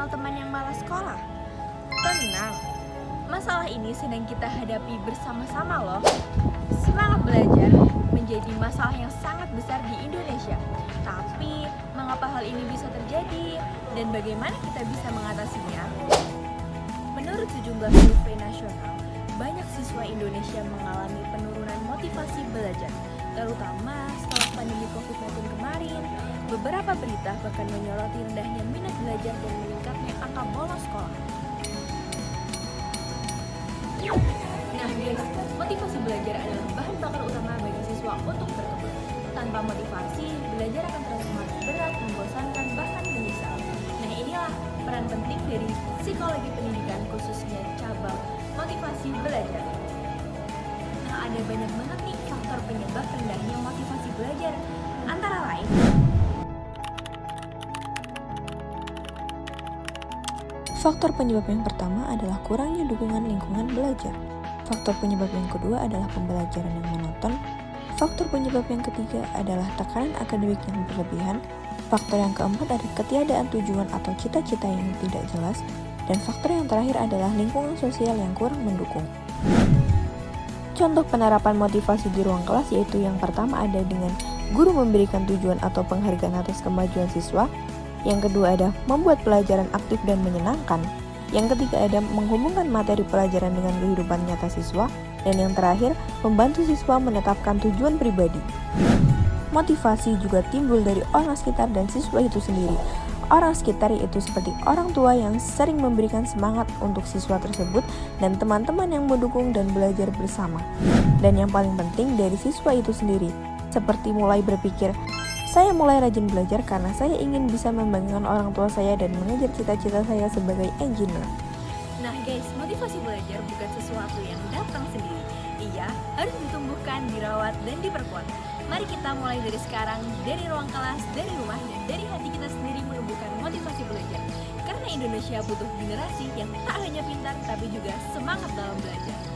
soal teman yang malas sekolah? Tenang, masalah ini sedang kita hadapi bersama-sama loh. Semangat belajar menjadi masalah yang sangat besar di Indonesia. Tapi, mengapa hal ini bisa terjadi dan bagaimana kita bisa mengatasinya? Menurut sejumlah survei nasional, banyak siswa Indonesia mengalami penurunan motivasi belajar, terutama setelah pandemi COVID-19 kemarin. Beberapa berita bahkan menyoroti rendahnya minat belajar dan meningkatnya angka bolos sekolah. Nah guys, motivasi belajar adalah bahan bakar utama bagi siswa untuk berkembang. Tanpa motivasi, belajar akan terasa semakin berat, membosankan, bahkan menyesal. Nah inilah peran penting dari psikologi pendidikan, khususnya cabang motivasi belajar. Nah ada banyak banget nih faktor penyebab rendahnya motivasi belajar. Antara lain, faktor penyebab yang pertama adalah kurangnya dukungan lingkungan belajar. Faktor penyebab yang kedua adalah pembelajaran yang monoton. Faktor penyebab yang ketiga adalah tekanan akademik yang berlebihan. Faktor yang keempat adalah ketiadaan tujuan atau cita-cita yang tidak jelas. Dan faktor yang terakhir adalah lingkungan sosial yang kurang mendukung. Contoh penerapan motivasi di ruang kelas yaitu yang pertama ada dengan guru memberikan tujuan atau penghargaan atas kemajuan siswa. Yang kedua ada membuat pelajaran aktif dan menyenangkan. Yang ketiga ada menghubungkan materi pelajaran dengan kehidupan nyata siswa. Dan yang terakhir, membantu siswa menetapkan tujuan pribadi. Motivasi juga timbul dari orang sekitar dan siswa itu sendiri. Orang sekitar yaitu seperti orang tua yang sering memberikan semangat untuk siswa tersebut dan teman-teman yang mendukung dan belajar bersama. Dan yang paling penting dari siswa itu sendiri, seperti mulai berpikir, saya mulai rajin belajar karena saya ingin bisa membanggakan orang tua saya dan mengejar cita-cita saya sebagai engineer. nah guys, motivasi belajar bukan sesuatu yang datang sendiri. Ia harus ditumbuhkan, dirawat, dan diperkuat. Mari kita mulai dari sekarang, dari ruang kelas, dari rumah, dan dari hati kita sendiri menumbuhkan motivasi belajar. Karena Indonesia butuh generasi yang tak hanya pintar, tapi juga semangat dalam belajar.